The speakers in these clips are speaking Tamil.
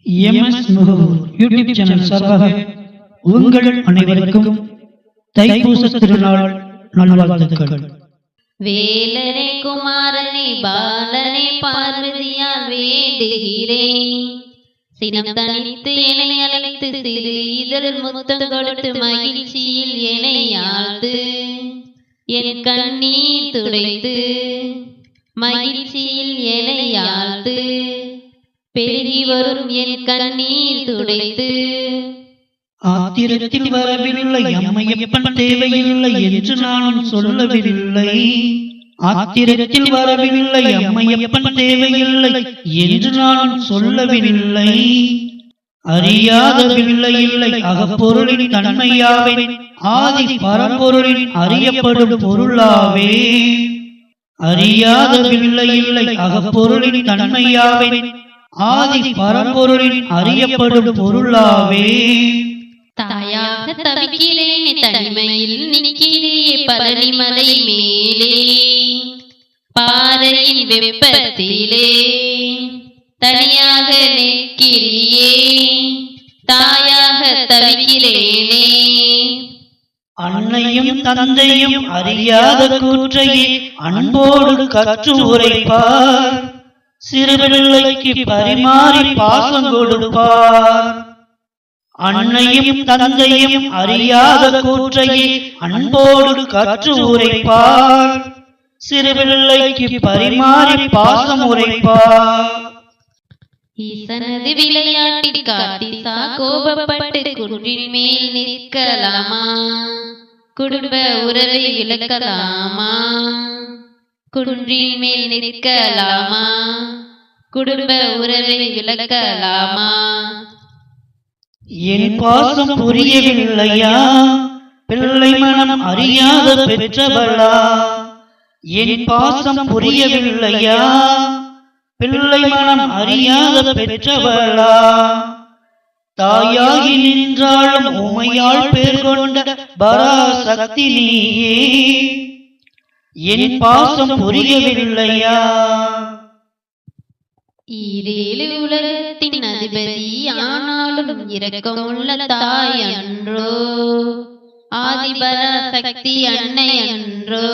எம்எஸ் முகமூர் யூடியூப் சேனல் சார்பாக உங்கள் அனைவருக்கும் தைப்பூச திருநாள் நல்வாழ்த்துக்கள். வேலனே குமாரனே பாலனே பார்வதியால் வேண்டுகிறேன். சினம் தனித்து என்னை அழைத்து சிறு இதழ் முத்தம் கொடுத்து மகிழ்ச்சியில் என்னை ஆழ்த்து. என் கண்ணீர் துடைத்து மகிழ்ச்சியில் என்னை ஆழ்த்து. பெருகி வரும் என் கண்ணீர் துடைத்து. ஆத்திரத்தில் வரவில்லை அம்மையப்பன் தேவையில்லை என்று நான் சொல்லவில்லை. ஆத்திரத்தில் வரவில்லை அம்மையப்பன் தேவையில்லை என்று நான் சொல்லவில்லை. அறியாத பிள்ளை இல்லை அகப்பொருளின் தன்மையாவே ஆதி பரம்பொருளின் அறியப்படும் பொருளாவே. அறியாத பிள்ளை இல்லை அகப்பொருளின் தன்மையாவே ஆதி பரம்பொருளின் அறியப்படும் பொருளாவே. தாயாக தவிக்கிறேன் தனிமையில் நிற்கிறே பழனிமலை மேலே. பாறையின் வெப்பத்திலே தனியாக நிற்கிறியே. தாயாக தவிக்கிறேனே. அன்னையும் தந்தையும் அறியாத கூற்றையே அன்போடு கற்று உரைப்பார். சிறுபிள்ளைக்கு பரிமாறி பாசம் கொடுப்பார். அன்னையும் தந்தையும் அறியாத கூற்றையே அன்போடு கற்று உரைப்பார். சிறுபிள்ளைக்கு பரிமாறி பாசம் உரைப்பார். ஈசனது விளையாட்டில் காட்டிசா கோபப்பட்டு குன்றின் மேல் நிற்கலாமா? குடும்ப உறவை விளக்கலாமா? குன்றின் மேல் நிற்கலாமா? குடும்ப உறவை விளக்கலாமா? என் பாசம் புரியவில்லையா? பிள்ளை மனம் அறியாத பெற்றவளா? என் பாசம் புரியவில்லையா? பிள்ளை மனம் அறியாத பெற்றவளா? தாயாகி நின்றாலும் உமையாள் பேர் கொண்ட பராசக்தி நீயே. என் பாசம் புரியவில்லையா? ஈரேழு உலகத்தின் அதிபதி ஆனாலும் இரக்கமுள்ள தாய் அன்றோ? ஆதிபராசக்தி அன்னை அன்றோ?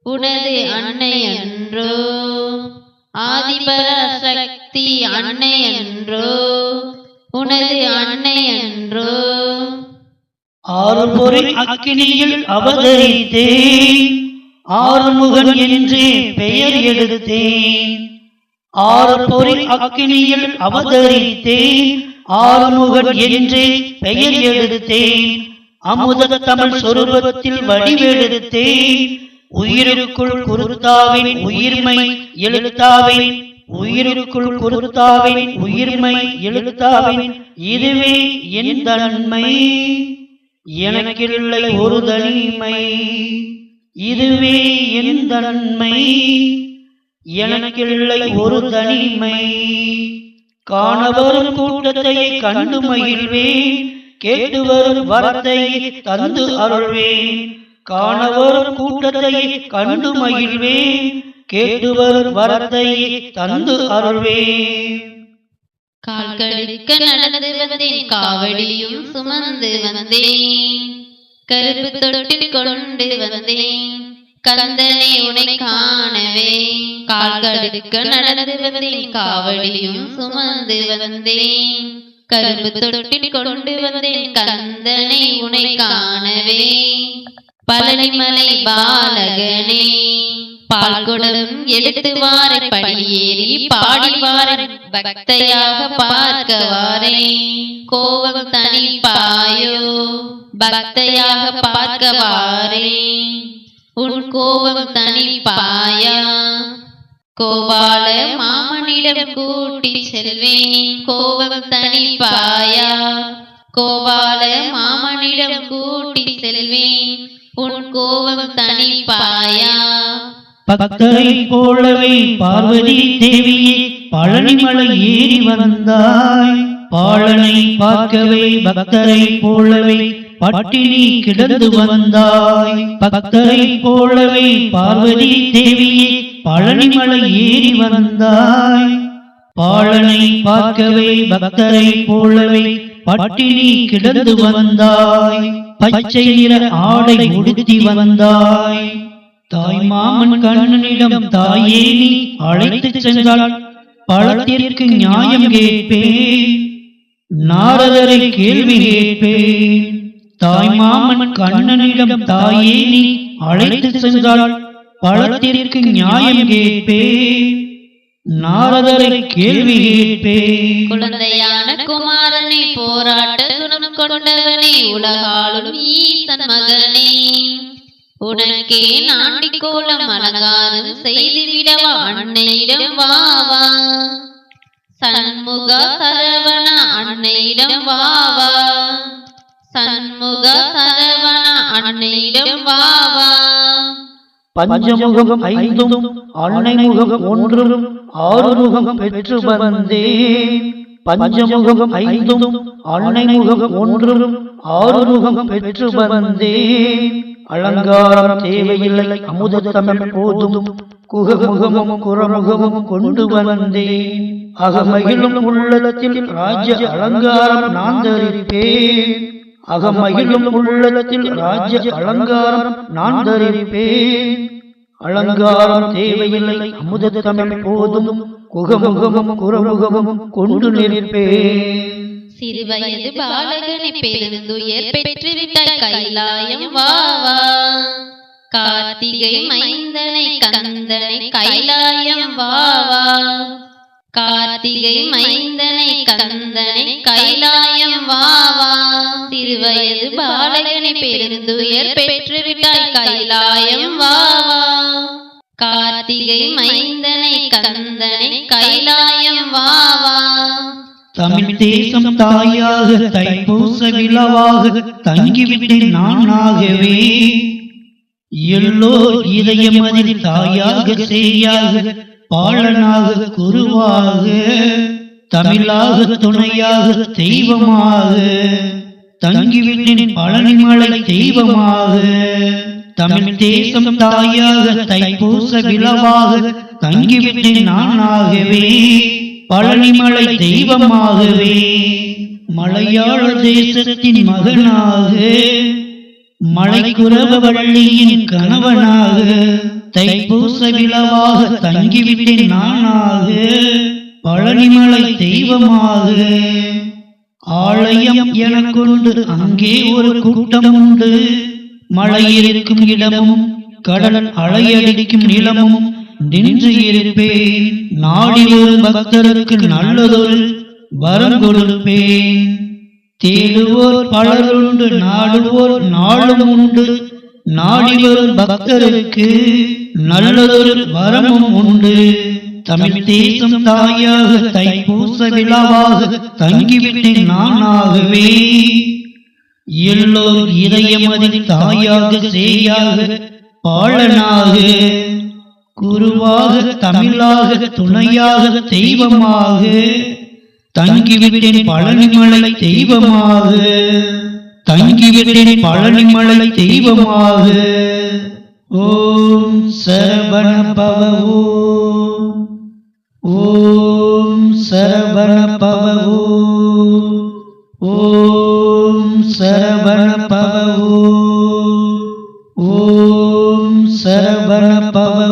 உனது அன்னை அன்றோ? ஆதிபராசக்தி அன்னை அன்றோ? உனது அன்னை அன்றோ? ஆறுபொறி அக்கினியில் அவதரித்தேன். ஆறுமுகன் என்றே பெயர் எடுத்தேன். ஆறுபொறி அக்கினியில் அவதரித்தேன். ஆறுமுகன் என்றே பெயர் எடுத்தேன். அமுத தமிழ் சொரூபத்தில் வடிவெடுத்தேன். உயிருக்குள் குருத்தாவின் உயிர்மை எழுத்தாவின். உயிருக்குள் குருத்தாவின் உயிர்மை எழுத்தாவின். இதுவே என் தன்மை, எனக்கில்லை ஒரு தனிமை. இதுவே என் தன்மை, எனக்கில்லை ஒரு தனிமை. காணவரும் கூட்டத்தை கண்டு மகிழ்வேன். கேட்டு வரும் வரத்தை தந்து அருள்வேன். காணவரும் கூட்டத்தை கண்டு மகிழ்வேன். கேட்டு வரும் வரத்தை தந்து அருள்வேன். கால்களுக்க நடந்து வந்தேன் காவடியும் சுமந்து வந்தேன். கருப்பு தொட்டில் கொண்டு வந்தேன் கந்தனே உனை காணவே. கால்களுக்க நடந்து வந்தேன் காவடியும் சுமந்து வந்தேன். கருப்பு தொட்டில் கொண்டு வந்தேன் கந்தனை உனை காணவே. பழனிமலை பாலகனே பால்குடம் எடுத்து வார படியேறி பாடி வார பக்தையாக பார்க்கவாரே. கோவம் தனி பாயோ பக்தையாக பார்க்கவாரே. உன் கோவம் தனி பாயா? கோபால மாமனிடம் கூட்டி செல்வேன். கோவம் தனி பாயா? கோபால மாமனிடம் கூட்டி செல்வேன். உன் கோவம் தனி பாயா? பக்தரை போலவே பார்வதி தேவியே பழனிமலை ஏறி வந்தாய். பாலனை பார்க்கவே பக்தரை போலவே பட்டினி கிடந்து வந்தாய். பக்தரை போலவே பார்வதி தேவியே பழனிமலை ஏறி வந்தாய். பாலனை பார்க்கவே பக்தரை போலவே பட்டினி கிடந்து வந்தாய். பச்சை நிற ஆடை உடுத்தி வந்தாய். தாய் மாமன் கண்ணனிடம் தாயே நீ அழைத்துச் சென்றால் பழத்திற்கு நியாயம் கேட்பேன், நாரதரை கேள்வி கேட்பேன். தாய் மாமன் கண்ணனிடம் தாயே நீ அழைத்துச் சென்றால் பழத்திற்கு நியாயம் கேட்பேன், நாரதரை கேள்வி கேட்பேன். குழந்தையான குமாரனே, போராட்ட குணம் கொண்டவனே, உலகாளும் ஈசன் மகனே, உனக்கே நாண்டி கோலம் அலங்காரம் செய்துவிடவா, அன்னையிடம் வாவா. சண்முக சரவண அன்னையிடம் வாவா, சண்முக சரவண அன்னையிடம் வாவா. பஞ்சமுகம் ஐந்தும் அன்னை முகம் ஒன்றும் ஆறு முகம் பெற்று வந்தேன். பஞ்சமுகம் ஐந்தும் அன்னை முகம் ஒன்றும் ஆறு முகம் பெற்று வந்தேன். அலங்காரம் தேவையில்லை அமுத தமிழ் போதும், குகமுகமும் குரமுகமும் கொண்டு வந்தேன். அகமகிழும் உள்ளத்தில் ராஜ்ய அலங்காரம் நான் தரிப்பேன். அகமகிழும் உள்ளத்தில் ராஜ்ய அலங்காரம் நான் தரிப்பேன். அலங்காரம் தேவையில்லை அமுத தமிழ் போதும், குகமுகமும் குரமுகமும் கொண்டு நிற்பேன். சிறுவயது பாலகனை பெருந்துயர் பெற்றுவிட்டாய், கைலாயம் வாவா. கார்த்திகை மைந்தனை கந்தனை கைலாயம் வாவா. கார்த்திகை மைந்தனை கந்தனை கைலாயம் வாவா. சிறுவயது பாலகனை பெருந்துயர் பெற்றுவிட்டாய், கைலாயம் வாவா. கார்த்திகை மைந்தனை கந்தனை கைலாயம் வாவா. தமிழ் தேசம் தாயாக தைப்பூச விழாவாக தங்கிவிட்டேன் நானாகவே. எல்லோர் இதயம் அதில் தாயாக சேயாக பாலனாக குருவாக தமிழாக துணையாக தெய்வமாக தங்கிவிட்டேன் பழனிமலை தெய்வமாக. தமிழ் தேசம் தாயாக தைப்பூச விழாவாக தங்கிவிட்டேன் நானாகவே, பழனிமலை தெய்வமாகவே. மலையாள தேசத்தின் மகனாக, மலைக்குறவ வள்ளியின் கணவனாக தைப்பூச விழாவாக தங்கிவிட்டேன் நானாக, பழனிமலை தெய்வமாக. ஆலயம் எனக்கொண்டு அங்கே ஒரு கூட்டம் உண்டு. மலை இருக்கும் இடமும் கடல் அலையடிக்கும் நிலமும் நின்று இருப்பேன். நாடி வரும் பக்தருக்கு நல்லதொரு வரம் கொடுப்பேன். தேடுவோர் பலருண்டு, நாடுவோர் நாளும் உண்டு. நாடி வரும் பக்தருக்கு நல்லதொரு வரமும் உண்டு. தமிழ் தேசம் தாயாக தைப்பூச விழாவாக தங்கிவிட்டேன் நானாகவே. எல்லோர் இதயம் அதில் தாயாக சேயாக பாலனாக குருவாக தமிழாக துணையாக தெய்வமாக தங்கிவிட்டேன் பழனிமலை தெய்வமாக. தங்கிவிட்டேன் பழனிமலை தெய்வமாக. ஓம் சரவண பவ. ஓம் சரவண பவ. ஓம் சரவண பவ. ஓம் சரவண பவ.